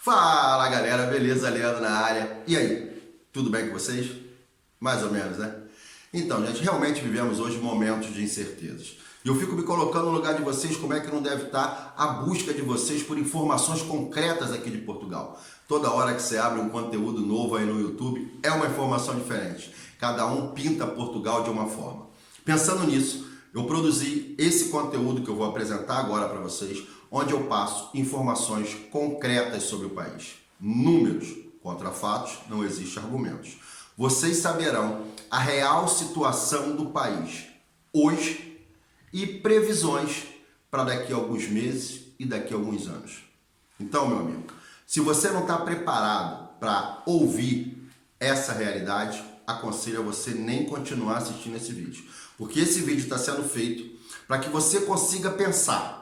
Fala galera, beleza? Leandro na área. E aí, tudo bem com vocês? Mais ou menos, né? Então, gente, realmente vivemos hoje momentos de incertezas. E eu fico me colocando no lugar de vocês, como é que não deve estar a busca de vocês por informações concretas aqui de Portugal. Toda hora que você abre um conteúdo novo aí no YouTube, é uma informação diferente. Cada um pinta Portugal de uma forma. Pensando nisso, eu produzi esse conteúdo que eu vou apresentar agora para vocês, onde eu passo informações concretas sobre o país. Números, contra fatos, não existe argumentos. Vocês saberão a real situação do país hoje e previsões para daqui a alguns meses e daqui a alguns anos. Então, meu amigo, se você não está preparado para ouvir essa realidade, aconselho a você nem continuar assistindo esse vídeo, porque esse vídeo está sendo feito para que você consiga pensar.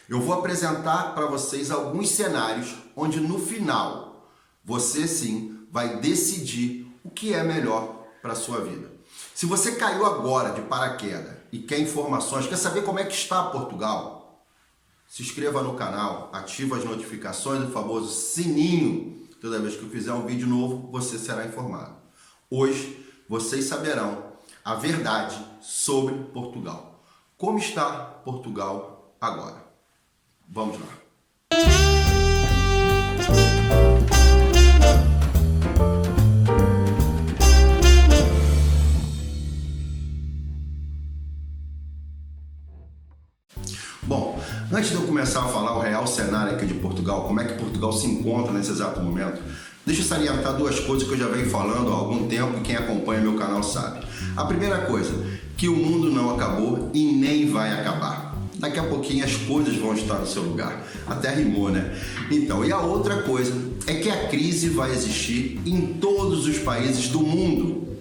Eu vou apresentar para vocês alguns cenários onde no final você sim vai decidir o que é melhor para a sua vida. Se você caiu agora de paraquedas e quer informações, quer saber como é que está Portugal, se inscreva no canal, ativa as notificações, o famoso sininho. Toda vez que eu fizer um vídeo novo, você será informado. Hoje vocês saberão a verdade sobre Portugal. Como está Portugal agora? Vamos lá. Bom, antes de eu começar a falar o real cenário aqui de Portugal, como é que Portugal se encontra nesse exato momento, deixa eu salientar duas coisas que eu já venho falando há algum tempo e quem acompanha meu canal sabe. A primeira coisa, que o mundo não acabou e nem vai acabar. Daqui a pouquinho as coisas vão estar no seu lugar. Até rimou, né? Então, e a outra coisa é que a crise vai existir em todos os países do mundo.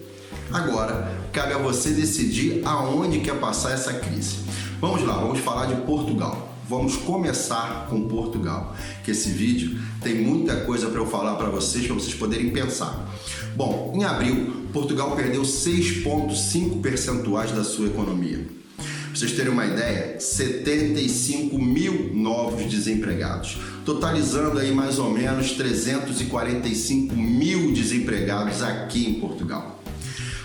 Agora, cabe a você decidir aonde quer passar essa crise. Vamos lá, vamos falar de Portugal. Vamos começar com Portugal, que esse vídeo tem muita coisa para eu falar para vocês poderem pensar. Bom, em abril, Portugal perdeu 6,5 percentuais da sua economia. Para vocês terem uma ideia, 75 mil novos desempregados, totalizando aí mais ou menos 345 mil desempregados aqui em Portugal.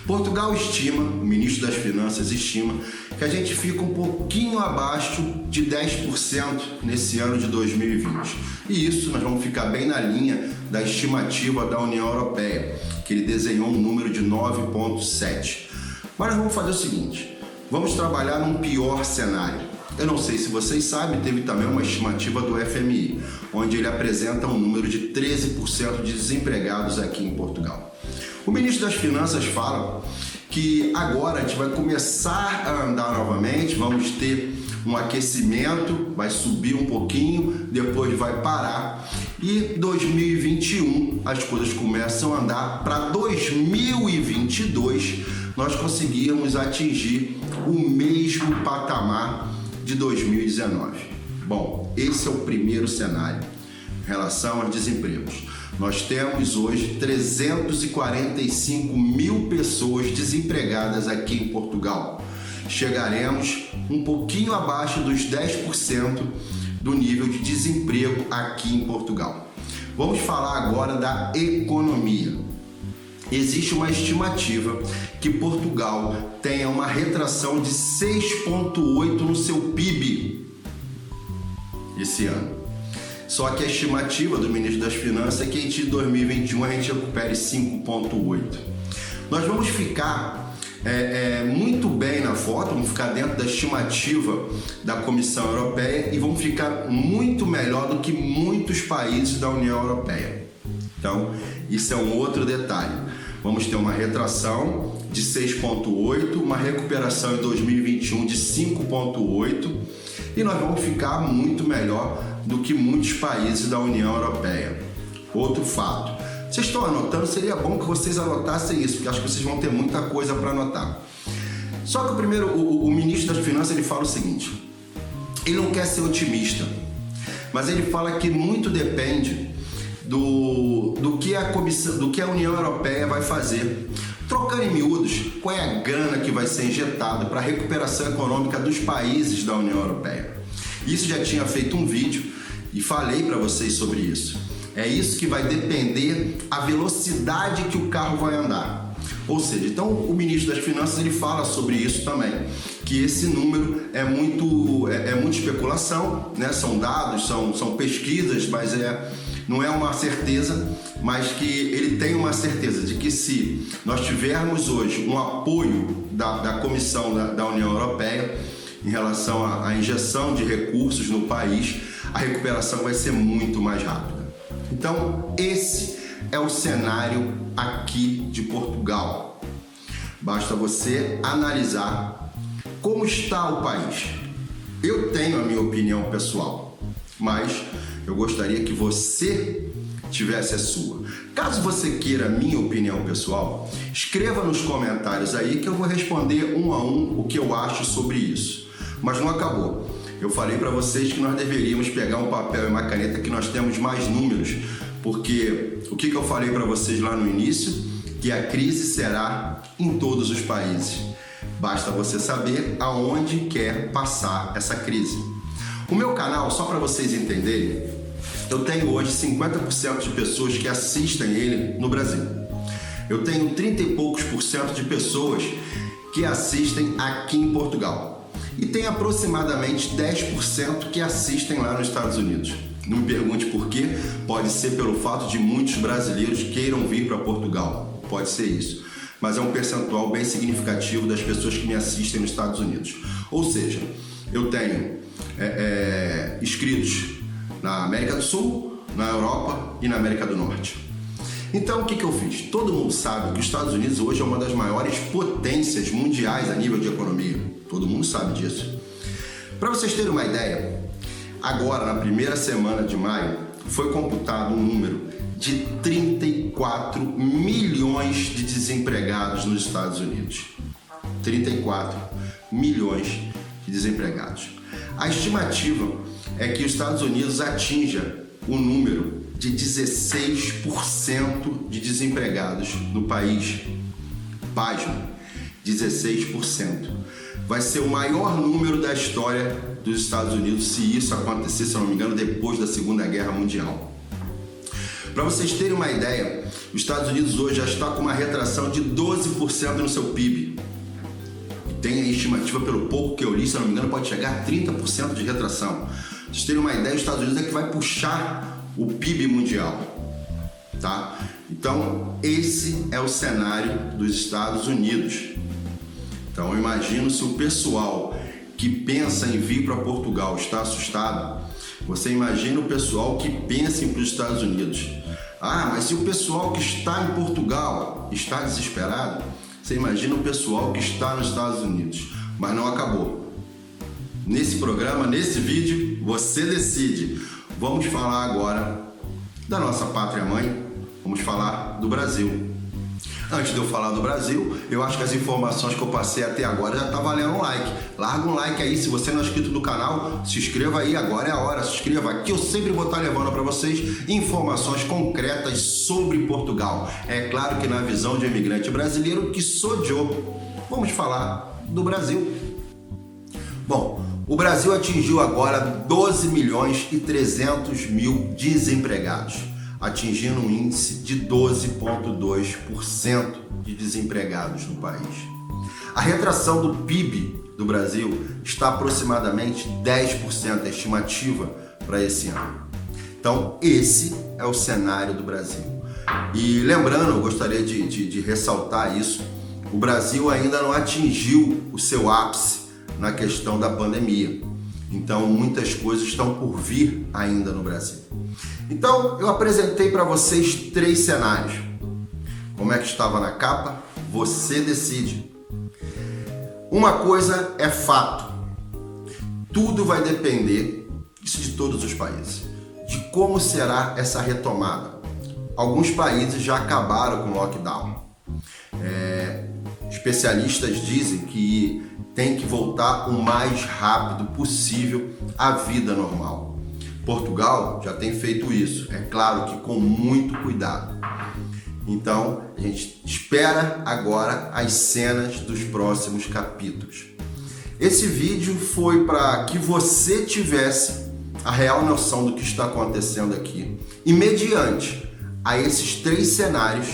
Portugal estima, o ministro das Finanças estima, que a gente fica um pouquinho abaixo de 10% nesse ano de 2020. E isso nós vamos ficar bem na linha da estimativa da União Europeia, que ele desenhou um número de 9,7%. Mas nós vamos fazer o seguinte, vamos trabalhar num pior cenário. Eu não sei se vocês sabem, teve também uma estimativa do FMI, onde ele apresenta um número de 13% de desempregados aqui em Portugal. O ministro das Finanças fala que agora a gente vai começar a andar novamente, vamos ter um aquecimento, vai subir um pouquinho, depois vai parar e 2021 as coisas começam a andar. Para 2022 nós conseguirmos atingir o mesmo patamar de 2019. Bom, esse é o primeiro cenário em relação aos desempregos. Nós temos hoje 345 mil pessoas desempregadas aqui em Portugal. Chegaremos um pouquinho abaixo dos 10% do nível de desemprego aqui em Portugal. Vamos falar agora da economia. Existe uma estimativa que Portugal tenha uma retração de 6,8% no seu PIB esse ano. Só que a estimativa do ministro das Finanças é que em 2021 a gente recupere 5,8%. Nós vamos ficar muito bem na foto, vamos ficar dentro da estimativa da Comissão Europeia e vamos ficar muito melhor do que muitos países da União Europeia. Então, isso é um outro detalhe. Vamos ter uma retração de 6,8%, uma recuperação em 2021 de 5,8% e nós vamos ficar muito melhor do que muitos países da União Europeia. Outro fato, vocês estão anotando? Seria bom que vocês anotassem isso, porque acho que vocês vão ter muita coisa para anotar. Só que o ministro das Finanças ele fala o seguinte, ele não quer ser otimista, mas ele fala que muito depende do que a União Europeia vai fazer. Trocando em miúdos, qual é a grana que vai ser injetada para a recuperação econômica dos países da União Europeia? Isso já tinha feito um vídeo e falei para vocês sobre isso. É isso que vai depender a velocidade que o carro vai andar. Ou seja, então o ministro das Finanças ele fala sobre isso também, que esse número é muito especulação, né? São dados, são pesquisas, mas não é uma certeza, mas que ele tem uma certeza de que se nós tivermos hoje um apoio da Comissão da União Europeia em relação à injeção de recursos no país, a recuperação vai ser muito mais rápida. Então, esse é o cenário aqui de Portugal. Basta você analisar como está o país. Eu tenho a minha opinião pessoal, mas eu gostaria que você tivesse a sua. Caso você queira a minha opinião pessoal, escreva nos comentários aí que eu vou responder um a um o que eu acho sobre isso. Mas não acabou. Eu falei para vocês que nós deveríamos pegar um papel e uma caneta que nós temos mais números, porque o que eu falei para vocês lá no início? Que a crise será em todos os países. Basta você saber aonde quer passar essa crise. O meu canal, só para vocês entenderem, eu tenho hoje 50% de pessoas que assistem ele no Brasil. Eu tenho 30 e poucos por cento de pessoas que assistem aqui em Portugal. E tem aproximadamente 10% que assistem lá nos Estados Unidos. Não me pergunte por quê, pode ser pelo fato de muitos brasileiros queiram vir para Portugal, pode ser isso. Mas é um percentual bem significativo das pessoas que me assistem nos Estados Unidos. Ou seja, eu tenho inscritos na América do Sul, na Europa e na América do Norte. Então, o que eu fiz? Todo mundo sabe que os Estados Unidos hoje é uma das maiores potências mundiais a nível de economia. Todo mundo sabe disso. Para vocês terem uma ideia, agora, na primeira semana de maio, foi computado um número de 34 milhões de desempregados nos Estados Unidos. 34 milhões de desempregados. A estimativa é que os Estados Unidos atinja o número de 16% de desempregados no país. Pasme, 16%. Vai ser o maior número da história dos Estados Unidos se isso acontecer, se eu não me engano, depois da Segunda Guerra Mundial. Para vocês terem uma ideia, os Estados Unidos hoje já está com uma retração de 12% no seu PIB. E tem a estimativa, pelo pouco que eu li, se eu não me engano, pode chegar a 30% de retração. Para vocês terem uma ideia, os Estados Unidos é que vai puxar o PIB mundial, tá? Então, esse é o cenário dos Estados Unidos. Então, eu imagino se o pessoal que pensa em vir para Portugal está assustado, você imagina o pessoal que pensa em ir para os Estados Unidos. Ah, mas se o pessoal que está em Portugal está desesperado, você imagina o pessoal que está nos Estados Unidos. Mas não acabou. Nesse programa, nesse vídeo, você decide. Vamos falar agora da nossa pátria mãe, vamos falar do Brasil. Antes de eu falar do Brasil, eu acho que as informações que eu passei até agora já tá valendo um like. Larga um like aí, se você não é inscrito no canal, se inscreva aí, agora é a hora, se inscreva. Aqui eu sempre vou estar levando para vocês informações concretas sobre Portugal. É claro que na visão de imigrante brasileiro que sou eu. Vamos falar do Brasil. Bom, o Brasil atingiu agora 12 milhões e 300 mil desempregados, atingindo um índice de 12,2% de desempregados no país. A retração do PIB do Brasil está aproximadamente 10%, a estimativa para esse ano. Então, esse é o cenário do Brasil. E lembrando, eu gostaria de ressaltar isso, o Brasil ainda não atingiu o seu ápice na questão da pandemia. Então, muitas coisas estão por vir ainda no Brasil. Então, eu apresentei para vocês 3 cenários. Como é que estava na capa? Você decide. Uma coisa é fato. Tudo vai depender, isso de todos os países, de como será essa retomada. Alguns países já acabaram com o lockdown. Especialistas dizem que tem que voltar o mais rápido possível à vida normal. Portugal já tem feito isso, é claro que com muito cuidado. Então, a gente espera agora as cenas dos próximos capítulos. Esse vídeo foi para que você tivesse a real noção do que está acontecendo aqui. E mediante a esses 3 cenários,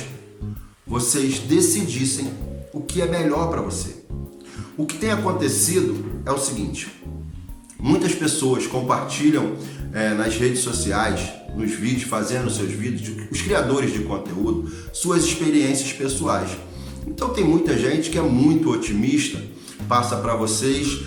vocês decidissem o que é melhor para você. O que tem acontecido é o seguinte: muitas pessoas compartilham nas redes sociais, nos vídeos, fazendo seus vídeos, os criadores de conteúdo, suas experiências pessoais. Então tem muita gente que é muito otimista, passa para vocês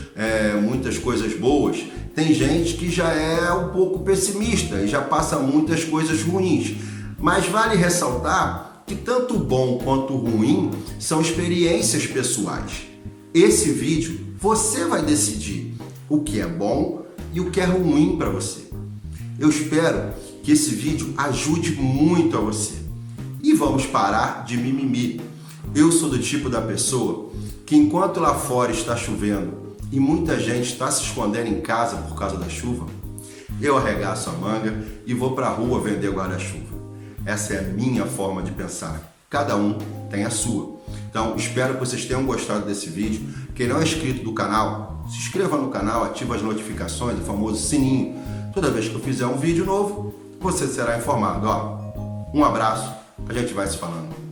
muitas coisas boas. Tem gente que já é um pouco pessimista e já passa muitas coisas ruins. Mas vale ressaltar que tanto bom quanto ruim são experiências pessoais. Esse vídeo você vai decidir o que é bom e o que é ruim para você. Eu espero que esse vídeo ajude muito a você. E vamos parar de mimimi. Eu sou do tipo da pessoa que enquanto lá fora está chovendo e muita gente está se escondendo em casa por causa da chuva, eu arregaço a manga e vou para a rua vender guarda-chuva. Essa é a minha forma de pensar. Cada um tem a sua. Então, espero que vocês tenham gostado desse vídeo. Quem não é inscrito do canal, se inscreva no canal, ative as notificações, o famoso sininho. Toda vez que eu fizer um vídeo novo, você será informado. Um abraço, a gente vai se falando.